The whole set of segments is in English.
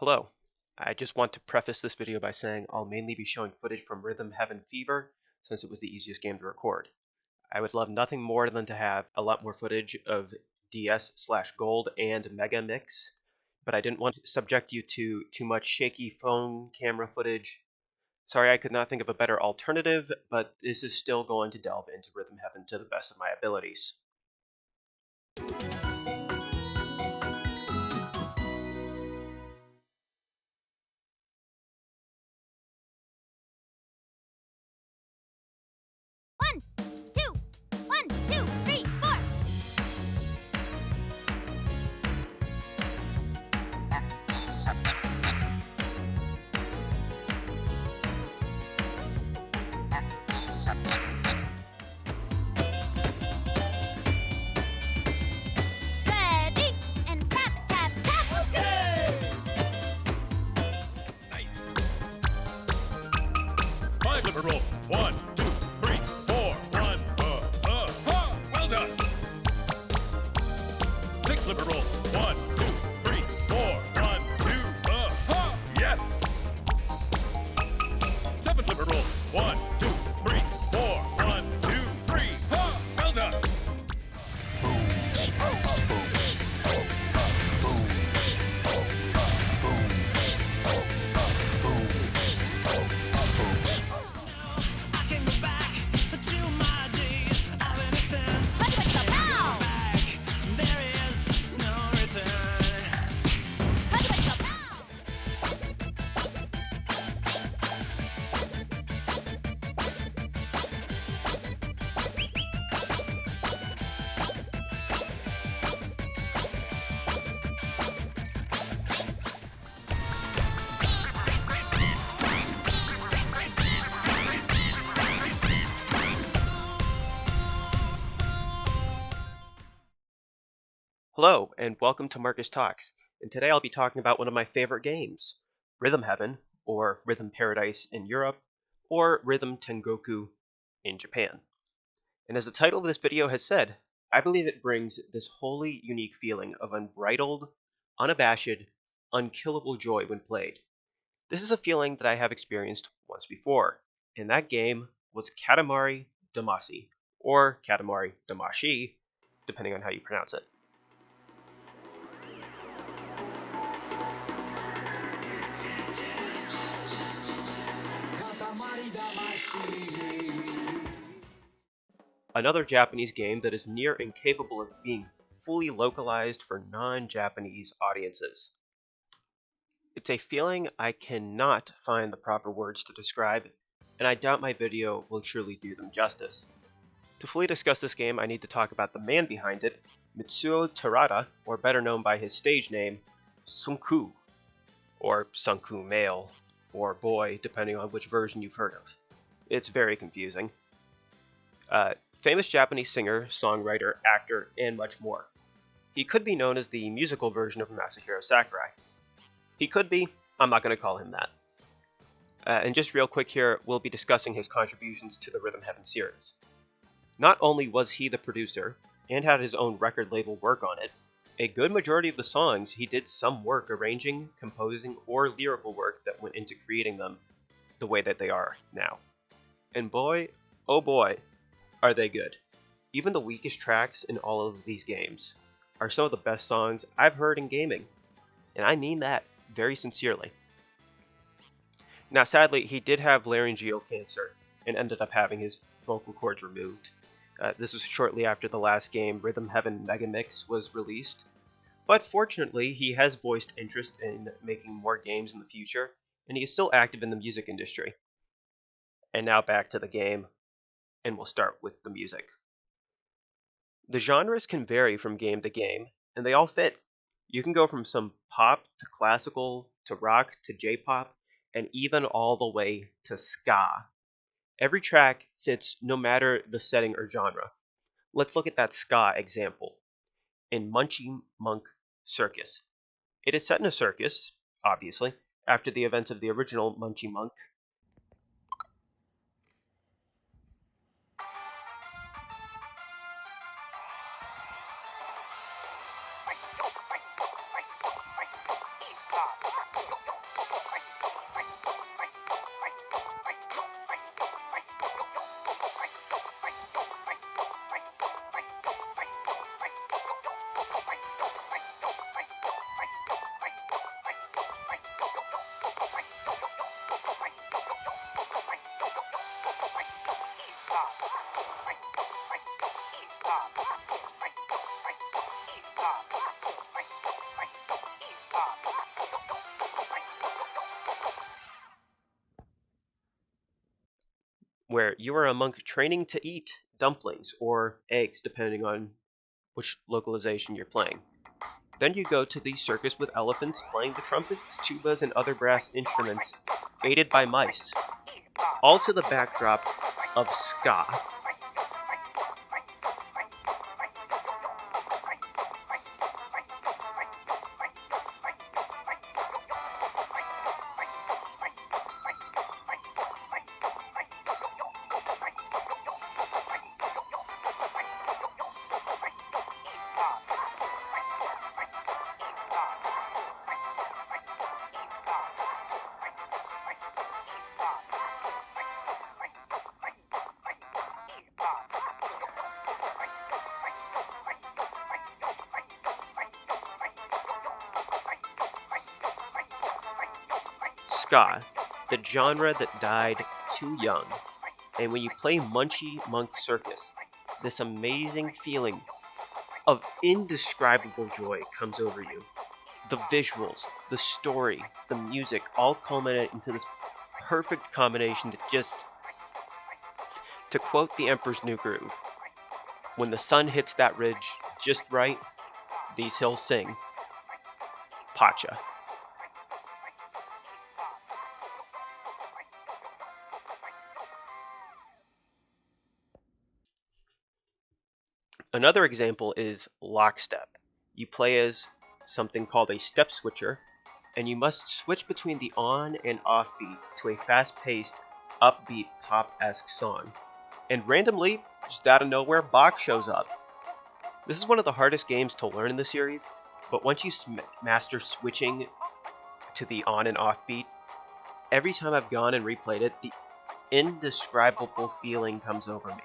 Hello. I just want to preface this video by saying I'll mainly be showing footage from Rhythm Heaven Fever since it was the easiest game to record. I would love nothing more than to have a lot more footage of DS/Gold and Megamix, but I didn't want to subject you to too much shaky phone camera footage. Sorry I could not think of a better alternative, but this is still going to delve into Rhythm Heaven to the best of my abilities. One, two, 3, 4. Ready and tap, tap, tap. Okay. Nice. 5 liver roll. 1, 2, 3, 4. 1. Ha! Well done. 6 liver roll. 1, 2, 3, 4. 1, 2. Ha! Yes. 7 liver roll. 1, 2, 3, 4. 1, 2, 3. Ha! Well done. I can go back to my days of innocence. Pow! Back, there is no return. Pow! Hello, and welcome to Marcus Talks, and today I'll be talking about one of my favorite games, Rhythm Heaven, or Rhythm Paradise in Europe, or Rhythm Tengoku in Japan. And as the title of this video has said, I believe it brings this wholly unique feeling of unbridled, unabashed, unkillable joy when played. This is a feeling that I have experienced once before, and that game was Katamari Damacy, or Katamari Damashi, depending on how you pronounce it. Another Japanese game that is near incapable of being fully localized for non-Japanese audiences. It's a feeling I cannot find the proper words to describe, and I doubt my video will truly do them justice. To fully discuss this game, I need to talk about the man behind it, Mitsuo Terada, or better known by his stage name, Sunku, or Sunku male, or boy, depending on which version you've heard of. It's very confusing. Famous Japanese singer, songwriter, actor, and much more. He could be known as the musical version of Masahiro Sakurai. He could be, I'm not going to call him that. And just real quick here, we'll be discussing his contributions to the Rhythm Heaven series. Not only was he the producer, and had his own record label work on it, a good majority of the songs he did some work arranging, composing, or lyrical work that went into creating them the way that they are now. And boy, oh boy, are they good. Even the weakest tracks in all of these games are some of the best songs I've heard in gaming, and I mean that very sincerely. Now sadly, he did have laryngeal cancer and ended up having his vocal cords removed. This was shortly after the last game, Rhythm Heaven Megamix, was released. But fortunately, he has voiced interest in making more games in the future, and he is still active in the music industry. And now back to the game, and we'll start with the music. The genres can vary from game to game, and they all fit. You can go from some pop to classical to rock to J-pop, and even all the way to ska. Every track fits no matter the setting or genre. Let's look at that ska example. In Munchie Monk Circus. It is set in a circus, obviously, after the events of the original Munchie Monk. where you are a monk training to eat dumplings or eggs, depending on which localization you're playing. Then you go to the circus with elephants playing the trumpets, tubas, and other brass instruments, aided by mice, all to the backdrop of ska. Ska, the genre that died too young. And when you play Munchie Monk Circus, this amazing feeling of indescribable joy comes over you. The visuals, the story, the music all culminate into this perfect combination that just, to quote the Emperor's New Groove, when the sun hits that ridge just right, these hills sing, Pacha. Another example is Lockstep. You play as something called a step switcher, and you must switch between the on and off beat to a fast-paced, upbeat pop-esque song. And randomly, just out of nowhere, Bach shows up. This is one of the hardest games to learn in the series, but once you master switching to the on and off beat, every time I've gone and replayed it, the indescribable feeling comes over me.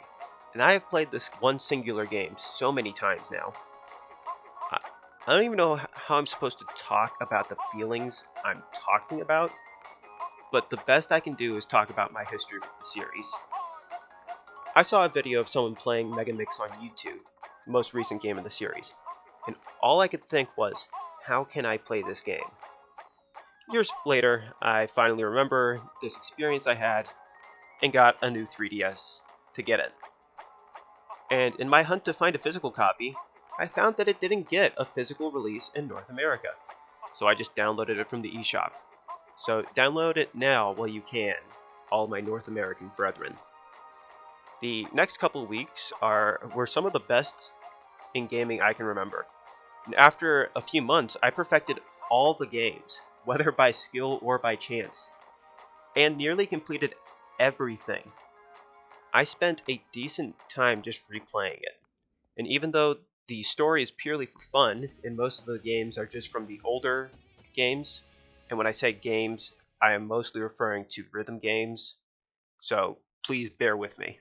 And I have played this one singular game so many times now. I don't even know how I'm supposed to talk about the feelings I'm talking about, but the best I can do is talk about my history with the series. I saw a video of someone playing Megamix on YouTube, the most recent game in the series, and all I could think was, how can I play this game? Years later, I finally remember this experience I had and got a new 3DS to get it. And in my hunt to find a physical copy, I found that it didn't get a physical release in North America. So I just downloaded it from the eShop. So download it now while you can, all my North American brethren. The next couple of weeks were some of the best in gaming I can remember. And after a few months, I perfected all the games, whether by skill or by chance, and nearly completed everything. I spent a decent time just replaying it, and even though the story is purely for fun, and most of the games are just from the older games, and when I say games, I am mostly referring to rhythm games, so please bear with me.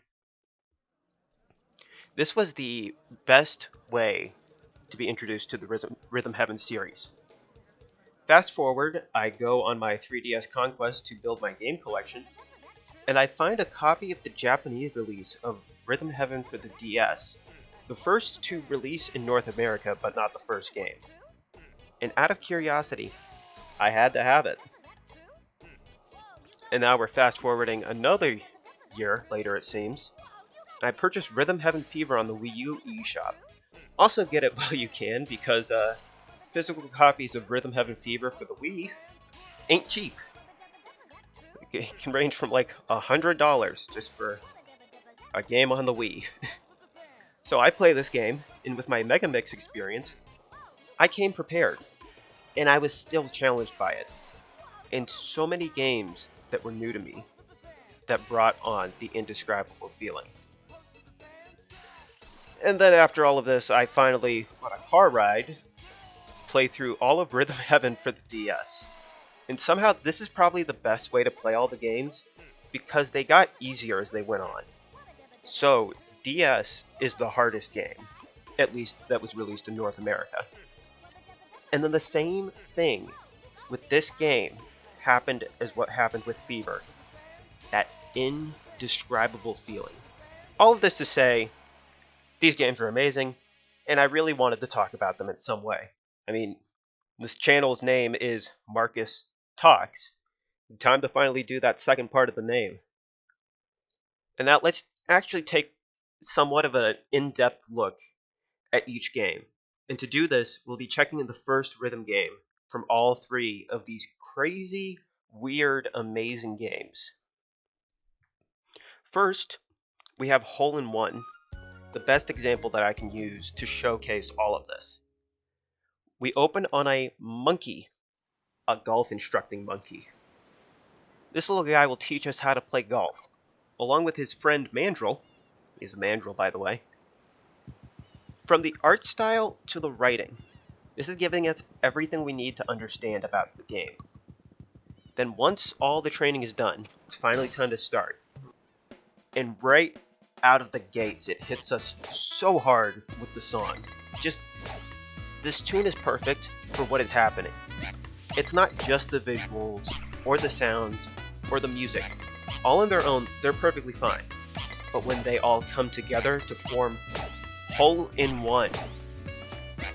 This was the best way to be introduced to the Rhythm Heaven series. Fast forward, I go on my 3DS conquest to build my game collection, and I find a copy of the Japanese release of Rhythm Heaven for the DS, the first to release in North America, but not the first game. And out of curiosity, I had to have it. And now we're fast forwarding another year later, it seems. I purchased Rhythm Heaven Fever on the Wii U eShop. Also get it while you can, because physical copies of Rhythm Heaven Fever for the Wii ain't cheap. It can range from like $100 just for a game on the Wii. So I play this game, and with my Megamix experience, I came prepared, and I was still challenged by it. And so many games that were new to me that brought on the indescribable feeling. And then after all of this, I finally, on a car ride, play through all of Rhythm Heaven for the DS. And somehow this is probably the best way to play all the games because they got easier as they went on. So, DS is the hardest game, at least that was released in North America. And then the same thing with this game happened as what happened with Fever. That indescribable feeling. All of this to say, these games are amazing, and I really wanted to talk about them in some way. I mean, this channel's name is Marcus Talks. Time to finally do that second part of the name. And now let's actually take somewhat of an in-depth look at each game. And to do this, we'll be checking in the first rhythm game from all three of these crazy, weird, amazing games. First, we have Hole in One, the best example that I can use to showcase all of this. We open on a monkey, a golf instructing monkey. This little guy will teach us how to play golf, along with his friend Mandrill. He's a mandrill, by the way. From the art style to the writing, this is giving us everything we need to understand about the game. Then once all the training is done, it's finally time to start. And right out of the gates, it hits us so hard with the song. This tune is perfect for what is happening. It's not just the visuals, or the sounds, or the music. All on their own, they're perfectly fine. But when they all come together to form Hole in One,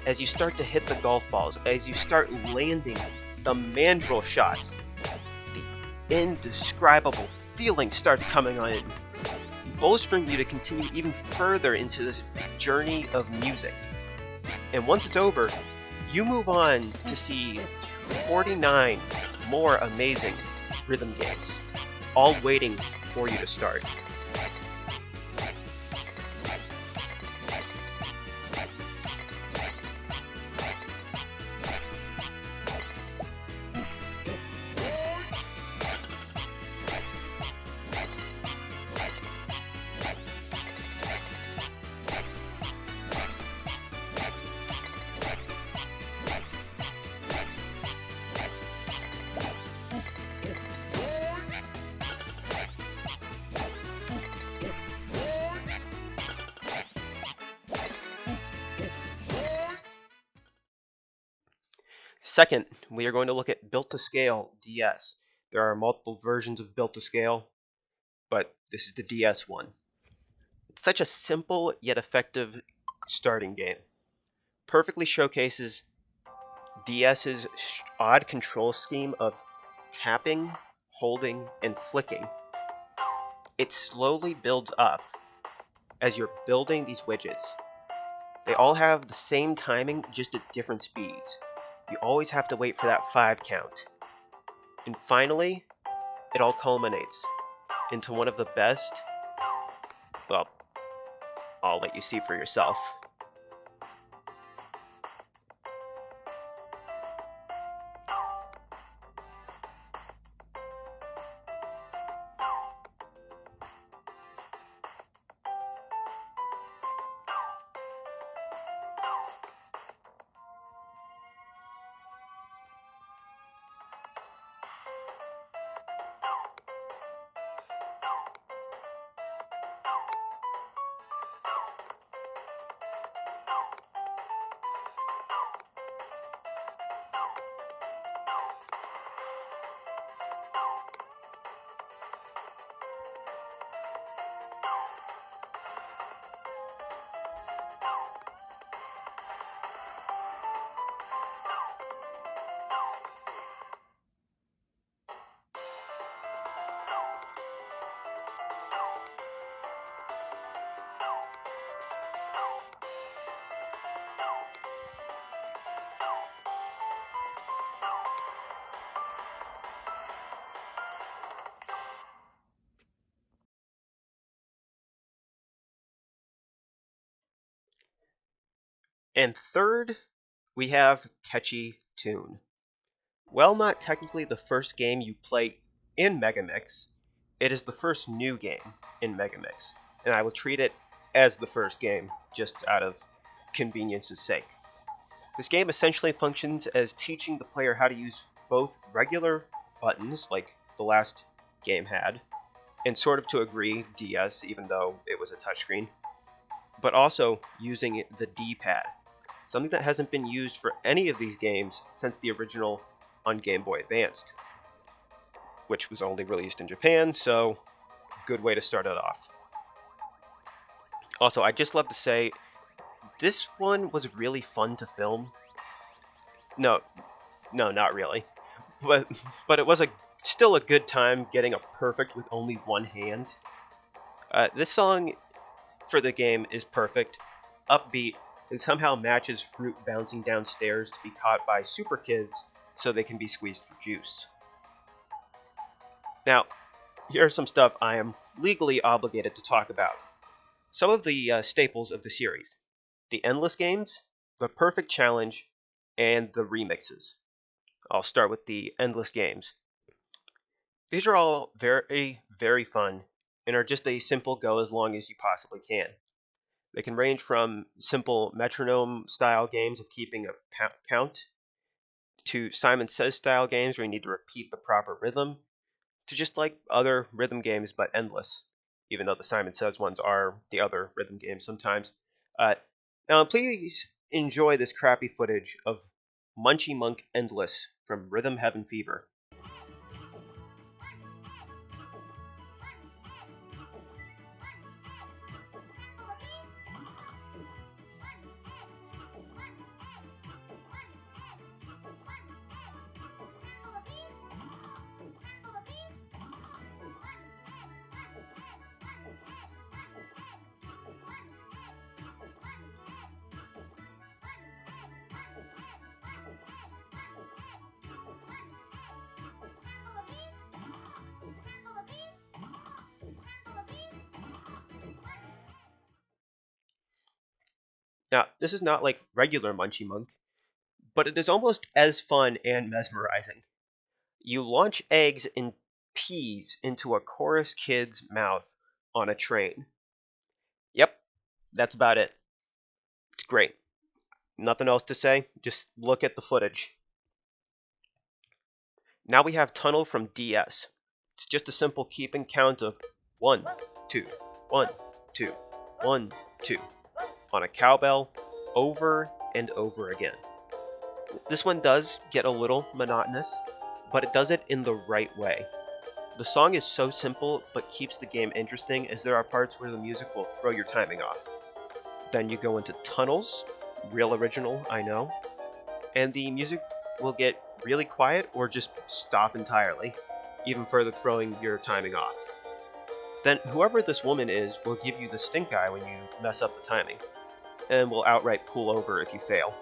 as you start to hit the golf balls, as you start landing the mandrill shots, the indescribable feeling starts coming on, bolstering you to continue even further into this journey of music. And once it's over, you move on to see 49 more amazing rhythm games, all waiting for you to start. Second, we are going to look at Built to Scale DS. There are multiple versions of Built to Scale, but this is the DS one. It's such a simple yet effective starting game. Perfectly showcases DS's odd control scheme of tapping, holding, and flicking. It slowly builds up as you're building these widgets. They all have the same timing, just at different speeds. You always have to wait for that 5 count. And finally, it all culminates into one of the best, well, I'll let you see for yourself. And third, we have Catchy Tune. While not technically the first game you play in Megamix, it is the first new game in Megamix, and I will treat it as the first game just out of convenience's sake. This game essentially functions as teaching the player how to use both regular buttons, like the last game had, and sort of to agree DS, even though it was a touchscreen, but also using the D-pad, something that hasn't been used for any of these games since the original on Game Boy Advanced, which was only released in Japan, so good way to start it off. Also, I'd just love to say, this one was really fun to film. No, no, not really. But but it was still a good time getting a perfect with only one hand. This song for the game is perfect, upbeat, and somehow matches Fruit bouncing downstairs to be caught by super kids so they can be squeezed for juice. Now, here's some stuff I am legally obligated to talk about. Some of the staples of the series: the endless games, the perfect challenge, and the remixes. I'll start with the endless games. These are all very, very fun and are just a simple go as long as you possibly can. They can range from simple metronome style games of keeping a count to Simon Says style games where you need to repeat the proper rhythm to just like other rhythm games but endless, even though the Simon Says ones are the other rhythm games sometimes. Uh, Now, please enjoy this crappy footage of Munchy Monk Endless from Rhythm Heaven Fever. Now, this is not like regular Munchy Monk, but it is almost as fun and mesmerizing. You launch eggs and peas into a chorus kid's mouth on a train. Yep, that's about it. It's great. Nothing else to say, just look at the footage. Now we have Tunnel from DS. It's just a simple keep and count of 1, 2, 1, 2, 1, 2 on a cowbell over and over again. This one does get a little monotonous, but it does it in the right way. The song is so simple but keeps the game interesting as there are parts where the music will throw your timing off. Then you go into tunnels, real original, I know, and the music will get really quiet or just stop entirely, even further throwing your timing off. Then whoever this woman is will give you the stink eye when you mess up the timing, and will outright pull over if you fail.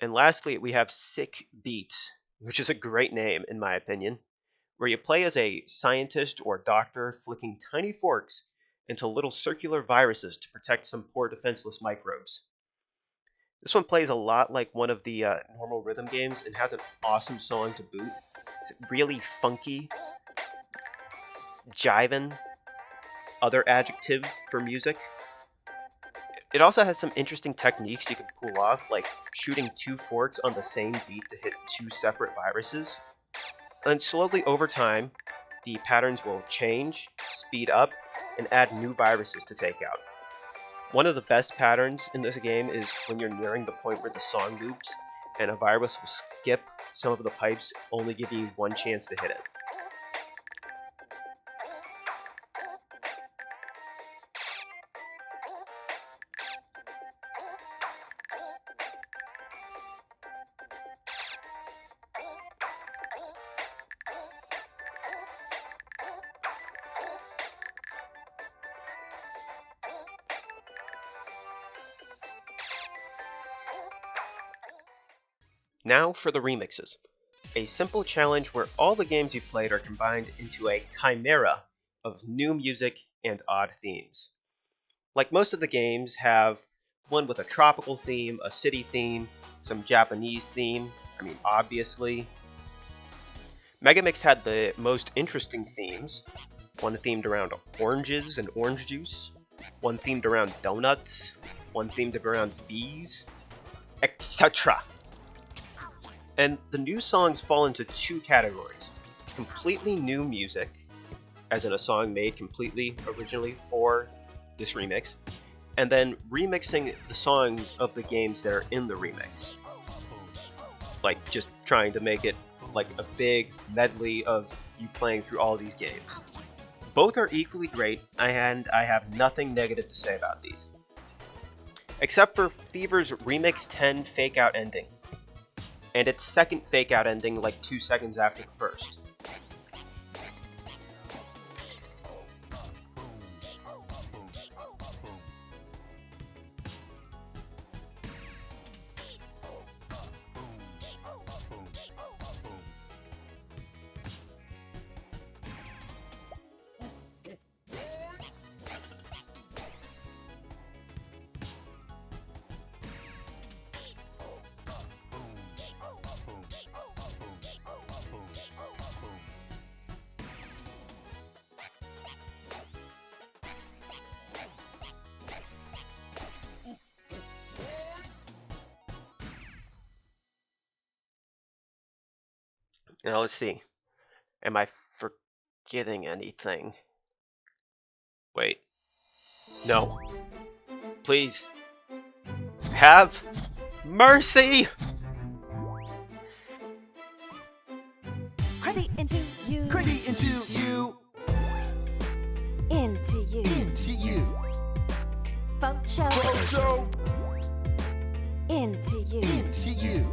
And lastly, we have Sick Beats, which is a great name in my opinion, where you play as a scientist or doctor flicking tiny forks into little circular viruses to protect some poor defenseless microbes. This one plays a lot like one of the normal rhythm games and has an awesome song to boot. It's really funky, jivin', other adjective for music. It also has some interesting techniques you can pull off, like shooting two forks on the same beat to hit two separate viruses. And slowly over time, the patterns will change, speed up, and add new viruses to take out. One of the best patterns in this game is when you're nearing the point where the song loops, and a virus will skip some of the pipes, only giving you one chance to hit it. Now for the remixes. A simple challenge where all the games you've played are combined into a chimera of new music and odd themes. Like most of the games have one with a tropical theme, a city theme, some Japanese theme, obviously. Megamix had the most interesting themes, one themed around oranges and orange juice, one themed around donuts, one themed around bees, etc. And the new songs fall into two categories: completely new music, as in a song made completely originally for this remix, and then remixing the songs of the games that are in the remix. Like just trying to make it like a big medley of you playing through all these games. Both are equally great, and I have nothing negative to say about these. Except for Fever's Remix 10 fake out ending, and its second fake out ending like 2 seconds after the first. Now let's see. Am I forgetting anything? Wait. No. Please. Have mercy! Crazy into you. Crazy into you, Into you. into you. Faux show. Show Into you. into you.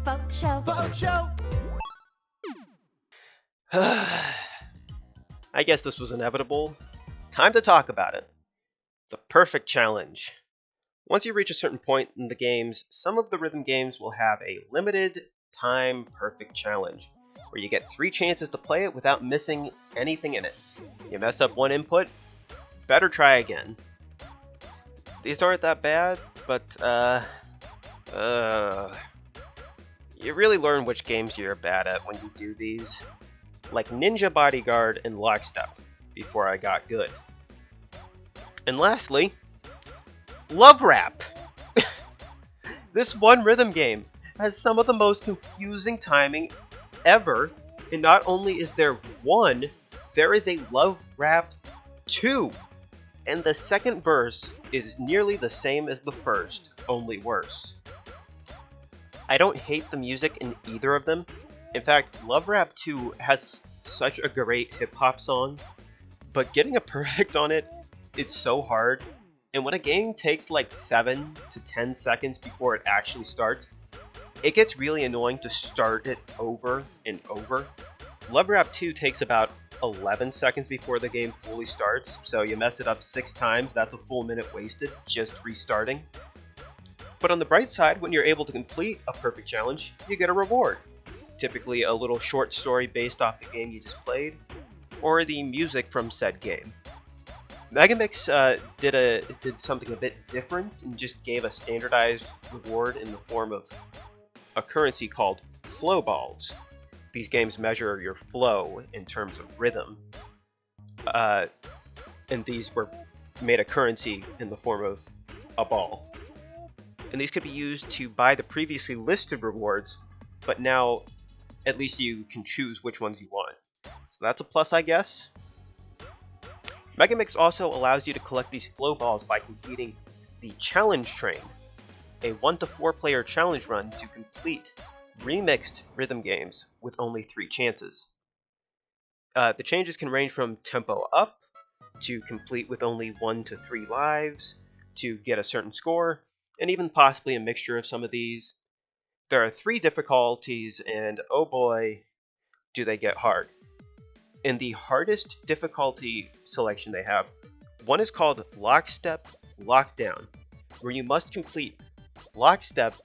Faux show. Show. I guess this was inevitable. Time to talk about it. The perfect challenge. Once you reach a certain point in the games, some of the rhythm games will have a limited time perfect challenge, where you get 3 chances to play it without missing anything in it. You mess up one input, better try again. These aren't that bad, but you really learn which games you're bad at when you do these. Like Ninja Bodyguard and Lockstep, before I got good. And lastly, Love Rap! This one rhythm game has some of the most confusing timing ever, and not only is there one, there is a Love Rap 2! And the second verse is nearly the same as the first, only worse. I don't hate the music in either of them. In fact, Love Rap 2 has such a great hip-hop song, but getting a perfect on it, it's so hard. And when a game takes like 7 to 10 seconds before it actually starts, it gets really annoying to start it over and over. Love Rap 2 takes about 11 seconds before the game fully starts, so you mess it up 6 times, that's a full minute wasted just restarting. But on the bright side, when you're able to complete a perfect challenge, you get a reward. Typically a little short story based off the game you just played, or the music from said game. Megamix did something a bit different and just gave a standardized reward in the form of a currency called flow balls. These games measure your flow in terms of rhythm, and these were made a currency in the form of a ball. And these could be used to buy the previously listed rewards, but now at least you can choose which ones you want. So that's a plus, I guess. Megamix also allows you to collect these flow balls by completing the challenge train, a 1 to 4 player challenge run to complete remixed rhythm games with only 3 chances. The changes can range from tempo up, to complete with only 1 to 3 lives, to get a certain score, and even possibly a mixture of some of these. There are 3 difficulties, and oh boy, do they get hard. In the hardest difficulty selection they have, one is called Lockstep Lockdown, where you must complete Lockstep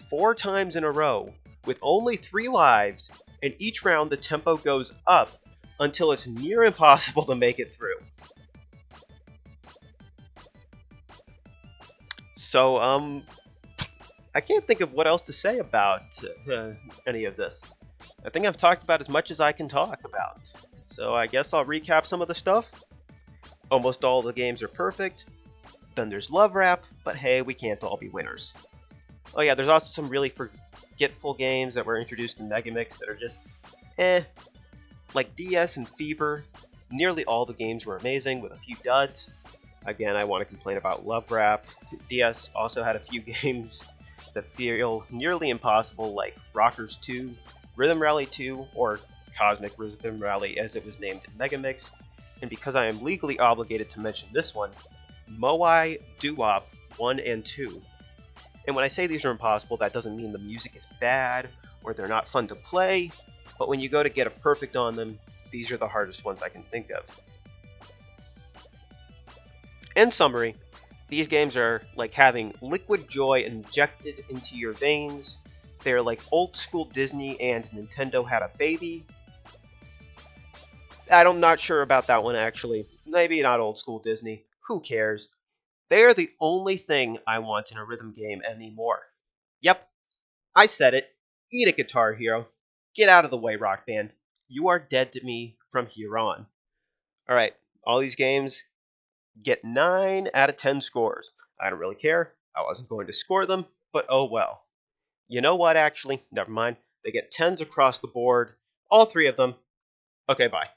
4 times in a row with only 3 lives, and each round the tempo goes up until it's near impossible to make it through. So, I can't think of what else to say about any of this. I think I've talked about as much as I can talk about. So I guess I'll recap some of the stuff. Almost all the games are perfect. Then there's Love Rap, but hey, we can't all be winners. Oh yeah, there's also some really forgetful games that were introduced in Megamix that are just like DS and Fever. Nearly all the games were amazing, with a few duds. Again, I want to complain about Love Rap. DS also had a few games that feel nearly impossible, like Rockers 2, Rhythm Rally 2, or Cosmic Rhythm Rally as it was named in Megamix. And because I am legally obligated to mention this one, Moai Doo-Wop 1 and 2. And when I say these are impossible, that doesn't mean the music is bad or they're not fun to play, but when you go to get a perfect on them, these are the hardest ones I can think of. In summary, these games are like having liquid joy injected into your veins. They're like old school Disney and Nintendo had a baby. I'm not sure about that one actually. Maybe not old school Disney. Who cares? They're the only thing I want in a rhythm game anymore. Yep, I said it. Eat a Guitar Hero. Get out of the way, Rock Band. You are dead to me from here on. Alright, all these games get 9 out of 10 scores. I don't really care. I wasn't going to score them, but oh well. You know what, actually? Never mind. They get 10s across the board. All 3 of them. Okay, bye.